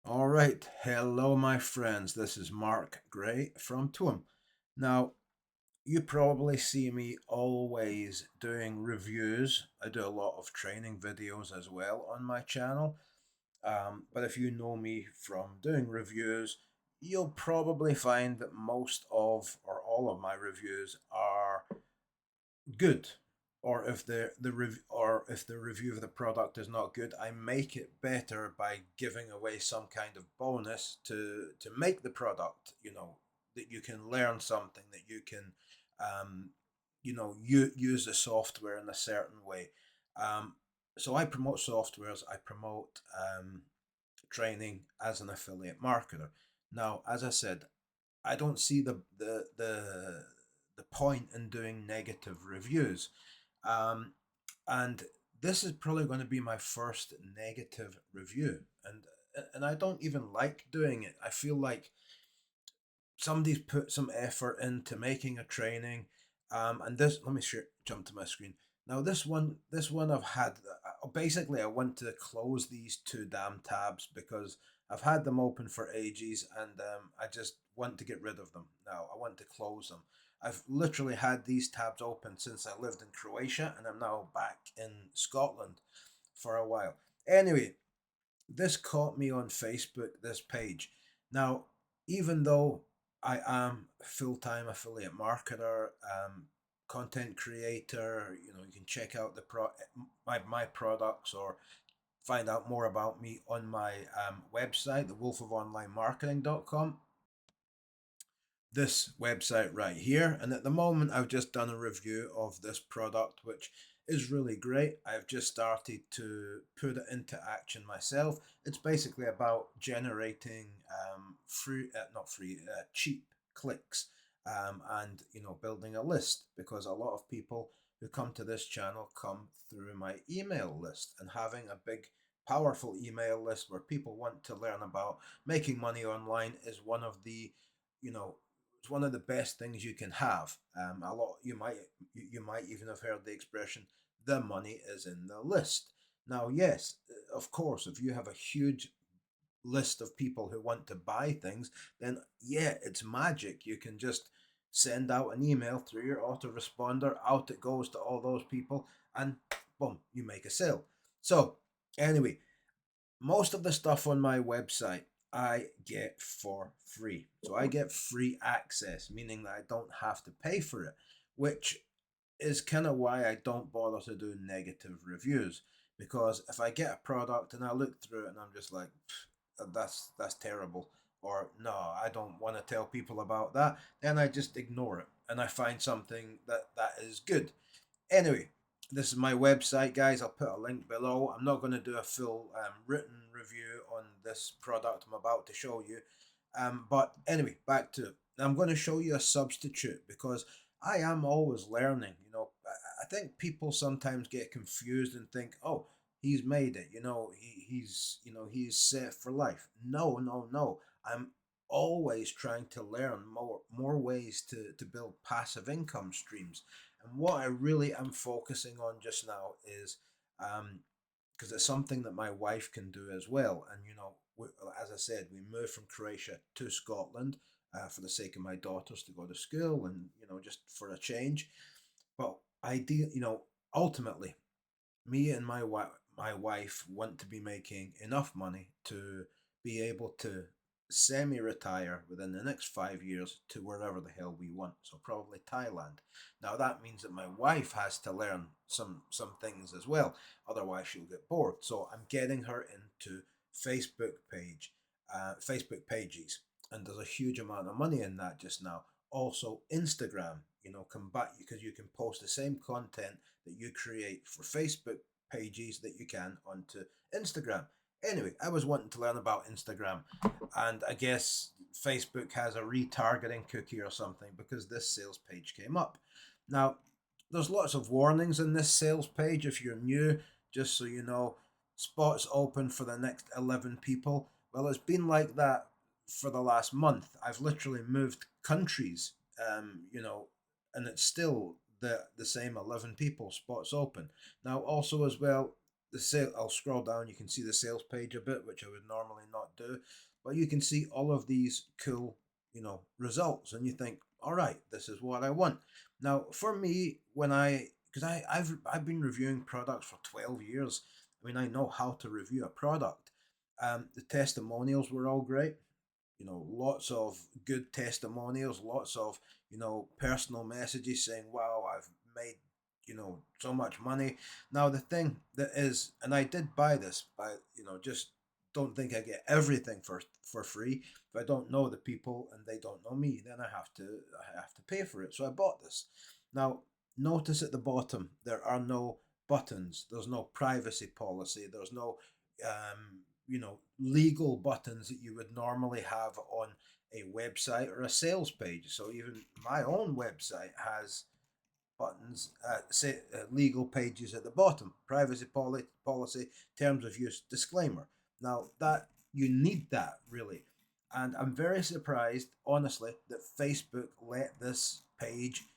All right, hello, my friends. This is Mark Gray from Tuam. Now, you probably see me always doing reviews. I do a lot of training videos as well on my channel. But if you know me from doing reviews, you'll probably find that most of or all of my reviews are good, or if the review of the product is not good, I make it better by giving away some kind of bonus to make the product, that you can learn something, that you can use the software in a certain way. Um, so I promote softwares, I promote training as an affiliate marketer. Now, as I said, I don't see the point in doing negative reviews. Um, and this is probably going to be my first negative review, and I don't even like doing it. I feel like somebody's put some effort into making a training, and this, let me jump to my screen. Now this one I've had, basically I want to close these two damn tabs because I've had them open for ages, and I just want to get rid of them now. I want to close them. I've literally had these tabs open since I lived in Croatia, and I'm now back in Scotland for a while. Anyway, this caught me on Facebook, this page. Now, even though I am a full-time affiliate marketer, content creator, you can check out my products or find out more about me on my website, thewolfofonlinemarketing.com. This website right here. And at the moment, I've just done a review of this product, which is really great. I've just started to put it into action myself. It's basically about generating not free, cheap clicks, and building a list, because a lot of people who come to this channel come through my email list, and having a big powerful email list where people want to learn about making money online is one of the you know it's one of the best things you can have. A lot you might even have heard the expression, "the money is in the list." Now, yes, of course, if you have a huge list of people who want to buy things, then yeah, it's magic. You can just send out an email through your autoresponder. Out it goes to all those people, and boom, you make a sale. So, anyway, most of the stuff on my website I get for free. So I get free access, meaning that I don't have to pay for it, which is kind of why I don't bother to do negative reviews. Because if I get a product and I look through it and I'm just like, that's terrible, or no, I don't want to tell people about that, then I just ignore it and I find something that is good. Anyway, this is my website, guys. I'll put a link below. I'm not going to do a full written review on this product I'm about to show you. But anyway, back to it. I'm going to show you a substitute because I am always learning. I think people sometimes get confused and think, oh, he's made it. He's set for life. No, no, no. I'm always trying to learn more ways to build passive income streams. And what I really am focusing on just now is, because it's something that my wife can do as well. And as I said, we moved from Croatia to Scotland for the sake of my daughters to go to school, and just for a change. But ultimately, me and my wife want to be making enough money to be able to semi-retire within the next 5 years to wherever the hell we want. So probably Thailand. Now that means that my wife has to learn some things as well. Otherwise, she'll get bored. So I'm getting her into Facebook pages, and there's a huge amount of money in that just now. Also, Instagram. Come back because you can post the same content that you create for Facebook pages that you can onto Instagram. Anyway, I was wanting to learn about Instagram, and I guess Facebook has a retargeting cookie or something because this sales page came up. Now, there's lots of warnings in this sales page if you're new, just so you know. Spots open for the next 11 people. Well, it's been like that for the last month. I've literally moved countries, and it's still the same 11 people, spots open. Now, also as well, the sale. I'll scroll down. You can see the sales page a bit, which I would normally not do, but you can see all of these cool, results, and you think, all right, this is what I want. Now, for me, because I've been reviewing products for 12 years. I mean, I know how to review a product. The testimonials were all great. Lots of good testimonials, lots of, personal messages saying, wow, I've made, so much money. Now, the thing that is, and I did buy this, but, just don't think I get everything for free. If I don't know the people and they don't know me, then I have to pay for it. So I bought this. Now, notice at the bottom, there are no buttons. There's no privacy policy. There's no legal buttons that you would normally have on a website or a sales page. So even my own website has buttons, say legal pages at the bottom, privacy policy, terms of use, disclaimer. Now that you need that really, and I'm very surprised, honestly, that Facebook let this page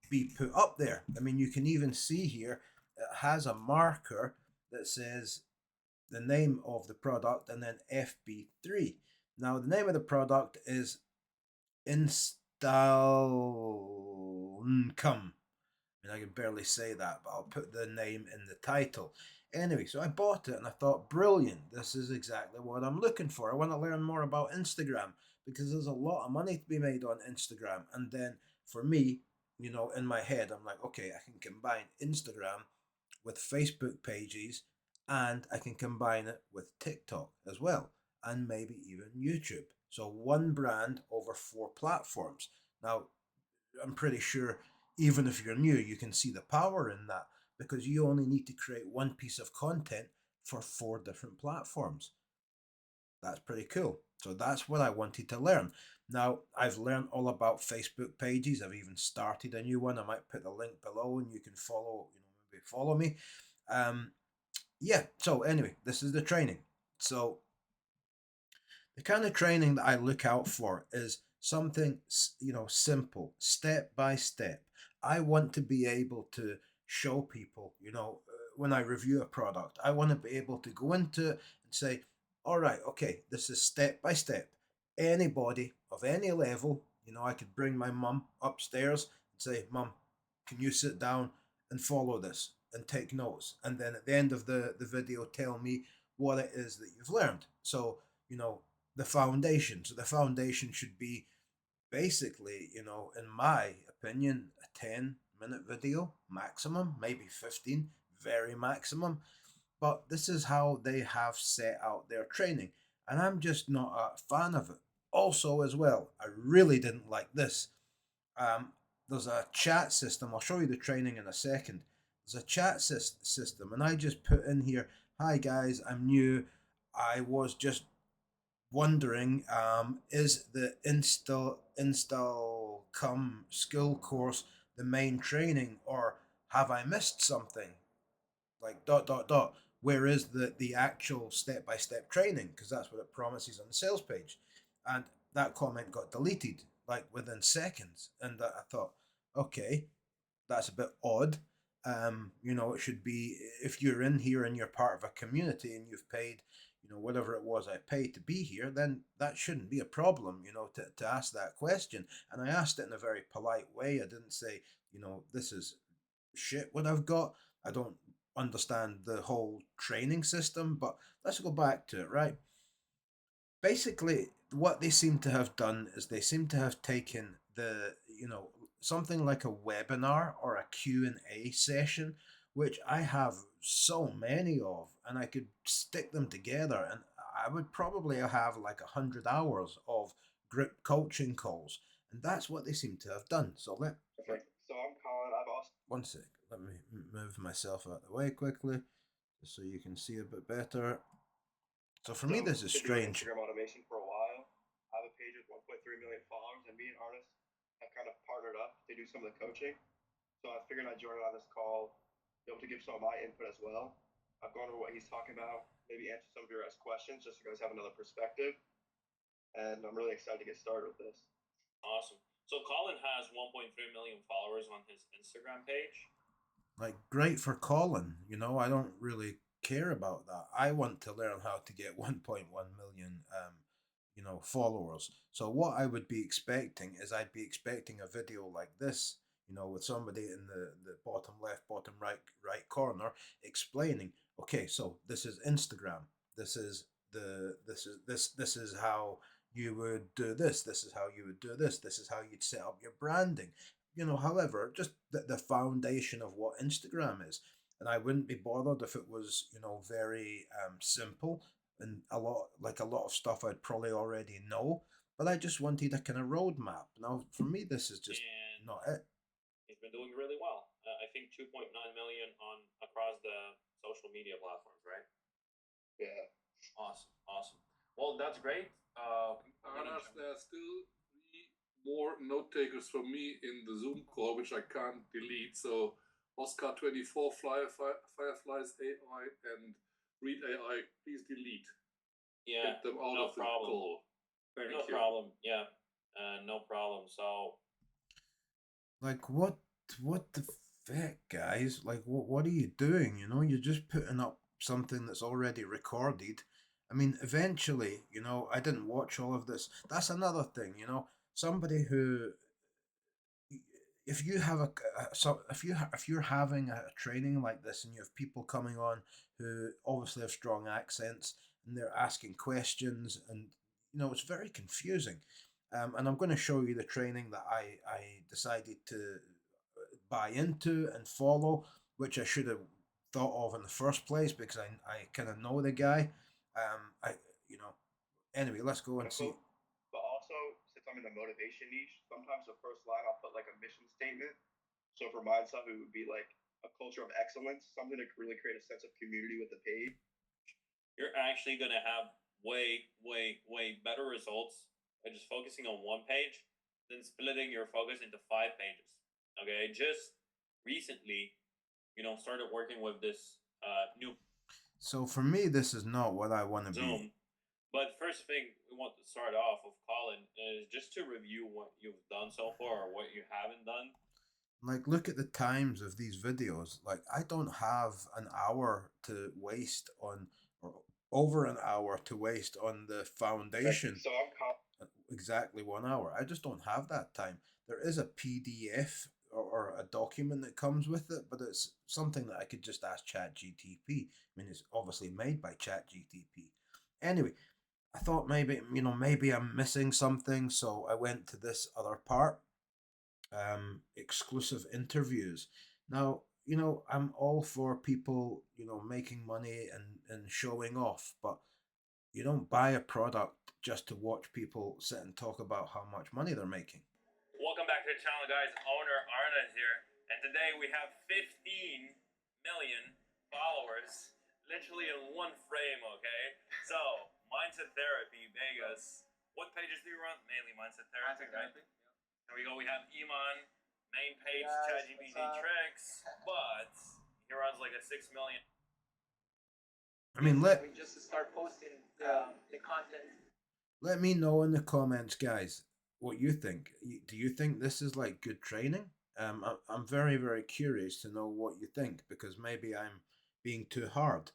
be put up there. I mean, you can even see here it has a marker that says the name of the product and then FB3. Now, the name of the product is InstaIncome. I can barely say that, but I'll put the name in the title. Anyway, so I bought it and I thought, brilliant, this is exactly what I'm looking for. I want to learn more about Instagram because there's a lot of money to be made on Instagram. And then for me, in my head, I'm like, okay, I can combine Instagram with Facebook pages, and I can combine it with TikTok as well, and maybe even YouTube. So one brand over four platforms. Now, I'm pretty sure even if you're new, you can see the power in that because you only need to create one piece of content for four different platforms. That's pretty cool. So that's what I wanted to learn. Now, I've learned all about Facebook pages. I've even started a new one. I might put the link below and you can follow, maybe follow me. Yeah, so anyway, this is the training. So the kind of training that I look out for is something, simple, step by step. I want to be able to show people, when I review a product, I want to be able to go into it and say, all right, okay, this is step by step. Anybody of any level, I could bring my mum upstairs and say, Mum, can you sit down and follow this and take notes? And then at the end of the video, tell me what it is that you've learned. So, the foundation. So the foundation should be basically, in my opinion, a 10-minute video maximum, maybe 15, very maximum. But this is how they have set out their training. And I'm just not a fan of it. Also, as well, I really didn't like this. Um, there's a chat system. I'll show you the training in a second. There's a chat system, and I just put in here, "Hi guys, I'm new. I was just wondering, is the install come skill course the main training, or have I missed something? Like dot dot dot. Where is the actual step by step training? Because that's what it promises on the sales page." And that comment got deleted like within seconds, and I thought, okay, that's a bit odd. It should be, if you're in here and you're part of a community and you've paid, whatever it was I paid to be here, then that shouldn't be a problem, to ask that question. And I asked it in a very polite way. I didn't say, this is shit what I've got. I don't understand the whole training system, but let's go back to it, right? Basically, what they seem to have done is they seem to have taken something like a webinar or a Q&A session, which I have so many of, and I could stick them together, and I would probably have like 100 hours of group coaching calls, and that's what they seem to have done. So Okay, so I'm Colin. I've also one sec, let me move myself out of the way quickly just so you can see a bit better. So for me, this is been doing strange. Instagram automation for a while. I have a page with 1.3 million followers, and me and artists have kind of partnered up to do some of the coaching. So I figured I'd join on this call, be able to give some of my input as well. I've gone over what he's talking about, maybe answer some of your guys' questions, just so you guys have another perspective. And I'm really excited to get started with this. Awesome. So Colin has 1.3 million followers on his Instagram page. Like, great for Colin. I don't really care about that. I want to learn how to get 1.1 million, followers. So what I would be expecting is I'd be expecting a video like this, with somebody in the bottom left, bottom right corner explaining, okay, so this is Instagram. This is this is how you would do this. This is how you would do this. This is how you'd set up your branding. However, just the foundation of what Instagram is. And I wouldn't be bothered if it was, very simple and a lot of stuff I'd probably already know. But I just wanted a kind of roadmap. Now, for me, this is just And not it. he's been doing really well. I think 2.9 million on across the social media platforms, right? Yeah. Awesome, awesome. Well, that's great. Anas, there are still 3 more note takers for me in the Zoom call, which I can't delete. So Oscar 24, Fireflies AI, and Read AI, please delete. Yeah, Get them out no of the problem. call. Thank No you. problem. Yeah, no problem. So Like, what the feck, guys? Like, what are you doing? You're just putting up something that's already recorded. I mean, eventually, I didn't watch all of this. That's another thing, somebody who, if you have so if you're having a training like this and you have people coming on who obviously have strong accents and they're asking questions, and it's very confusing. And I'm going to show you the training that I decided to buy into and follow, which I should have thought of in the first place because I kind of know the guy. I you know Anyway, let's go and see. But also, since I'm in the motivation niche, sometimes the first line I'll put like a mission statement. So for myself, it would be like a culture of excellence, something to really create a sense of community with the page. you're actually gonna have way, way, way better results by just focusing on one page than splitting your focus into 5 pages. Okay, just recently, started working with this new So for me, this is not what I want to be. Zoom. But first thing we want to start off with, Colin, is just to review what you've done so far or what you haven't done. Like, look at the times of these videos. Like, I don't have an hour to waste on, or over an hour to waste on the foundation. So I'm Exactly 1 hour. I just don't have that time. There is a PDF or a document that comes with it, but it's something that I could just ask ChatGTP. I mean, it's obviously made by ChatGTP. Anyway, I thought maybe I'm missing something, so I went to this other part, exclusive interviews. Now, I'm all for people, making money and showing off, but you don't buy a product just to watch people sit and talk about how much money they're making. Welcome back to the channel, guys. Owner Arna is here, and today we have 15 million followers, literally in one frame. Okay, so Mindset Therapy Vegas. What pages do you run? Mainly Mindset Therapy, right? Here we go. We have Iman, main page, ChatGPT tricks, but he runs like a 6 million. I mean, we just start posting the content. let me know in the comments, guys, what you think. Do you think this is like good training? I'm very, very curious to know what you think, because maybe I'm being too hard.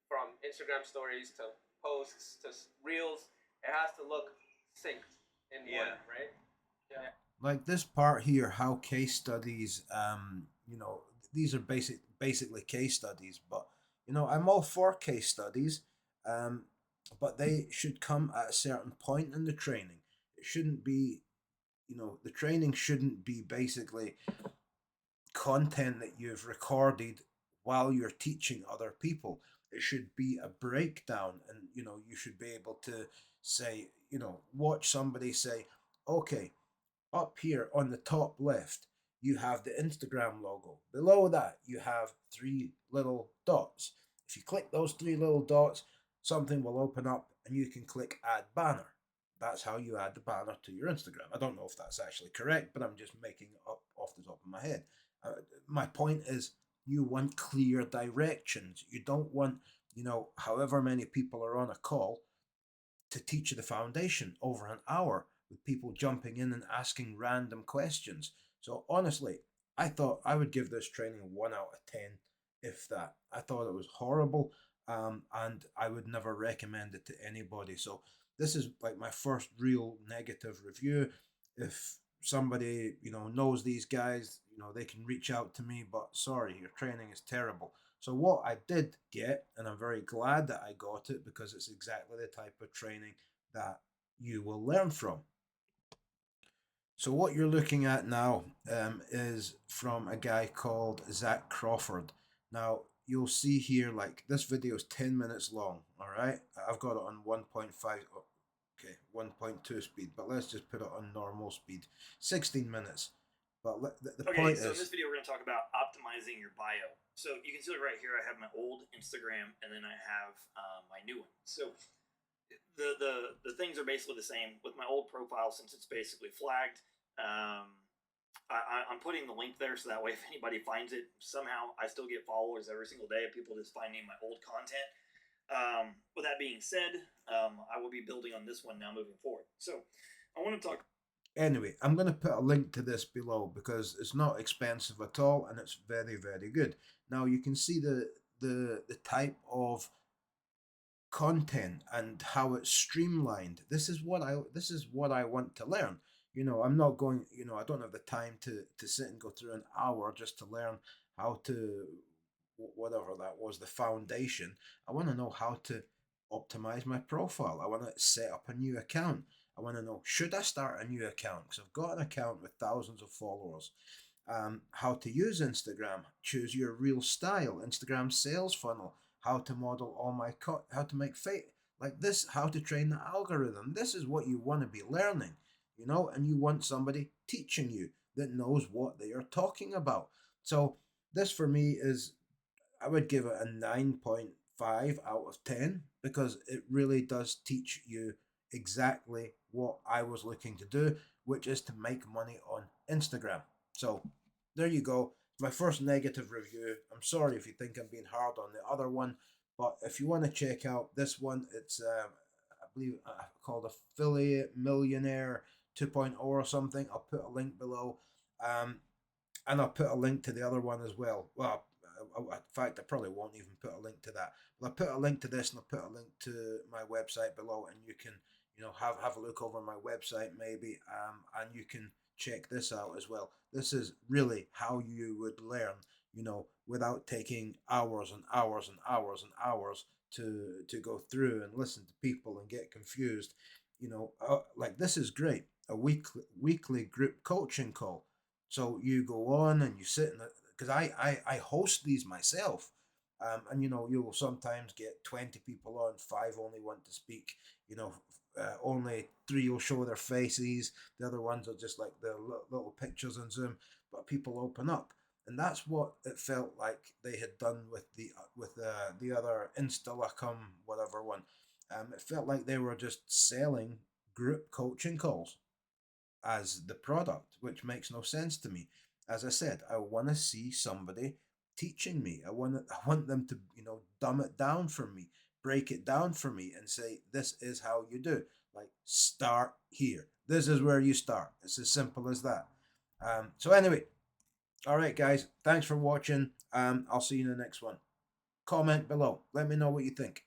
From Instagram stories to posts to reels, it has to look synced in one, right? Yeah. Like this part here, how case studies, these are basically case studies, but I'm all for case studies, but they should come at a certain point in the training. It shouldn't be, the training shouldn't be basically content that you've recorded while you're teaching other people. It should be a breakdown, and you should be able to say, watch somebody say, okay, up here on the top left, you have the Instagram logo. Below that, you have 3 little dots. If you click those 3 little dots, something will open up and you can click add banner. That's how you add the banner to your Instagram. I don't know if that's actually correct, but I'm just making it up off the top of my head. My point is, you want clear directions. You don't want, however many people are on a call to teach you the foundation over an hour with people jumping in and asking random questions. So honestly, I thought I would give this training 1 out of 10. if that. I thought it was horrible, and I would never recommend it to anybody. So this is like my first real negative review. If somebody knows these guys, they can reach out to me. But sorry, your training is terrible. So what I did get, and I'm very glad that I got it because it's exactly the type of training that you will learn from. So what you're looking at now is from a guy called Zach Crawford. Now you'll see here, like this video is 10 minutes long. All right, I've got it on 1.5. Okay, 1.2 speed, but let's just put it on normal speed. 16 minutes. But the Okay, point so in is, this video we're going to talk about optimizing your bio. So you can see right here I have my old Instagram and then I have my new one. So the things are basically the same with my old profile since it's basically flagged. I'm putting the link there so that way if anybody finds it, somehow I still get followers every single day of people just finding my old content. With that being said, I will be building on this one now moving forward. So I want to talk. anyway, I'm going to put a link to this below because it's not expensive at all and it's very, very good. Now you can see the type of content and how it's streamlined. This is what I want to learn. I'm not going, I don't have the time to sit and go through an hour just to learn how to whatever that was, the foundation. I want to know how to optimize my profile. I want to set up a new account. I want to know, should I start a new account? Because I've got an account with thousands of followers. How to use Instagram, choose your real style, Instagram sales funnel, how to model all my how to make like this, how to train the algorithm. This is what you want to be learning, and you want somebody teaching you that knows what they are talking about. So this for me is, I would give it a 9.5 out of 10 because it really does teach you exactly what I was looking to do, which is to make money on Instagram. So there you go. My first negative review. I'm sorry if you think I'm being hard on the other one, but if you want to check out this one, it's I believe called Affiliate Millionaire 2.0 or something. I'll put a link below, and I'll put a link to the other one as well. Well, in fact, I probably won't even put a link to that. But I'll put a link to this, and I'll put a link to my website below, and you can have a look over my website maybe, and you can check this out as well. This is really how you would learn, without taking hours and hours and hours and hours to go through and listen to people and get confused. Like this is great. A weekly group coaching call. So you go on and you sit in it, because I host these myself. And you will sometimes get 20 people on, 5 only want to speak. Only 3 will show their faces. The other ones are just like the little pictures on Zoom. But people open up, and that's what it felt like they had done with the other InstaIncome whatever one. It felt like they were just selling group coaching calls as the product, which makes no sense to me. As I said, I want to see somebody teaching me. I want them to dumb it down for me, break it down for me, and say this is how you do. Like start here. This is where you start. It's as simple as that. So anyway, all right, guys. Thanks for watching. I'll see you in the next one. Comment below. Let me know what you think.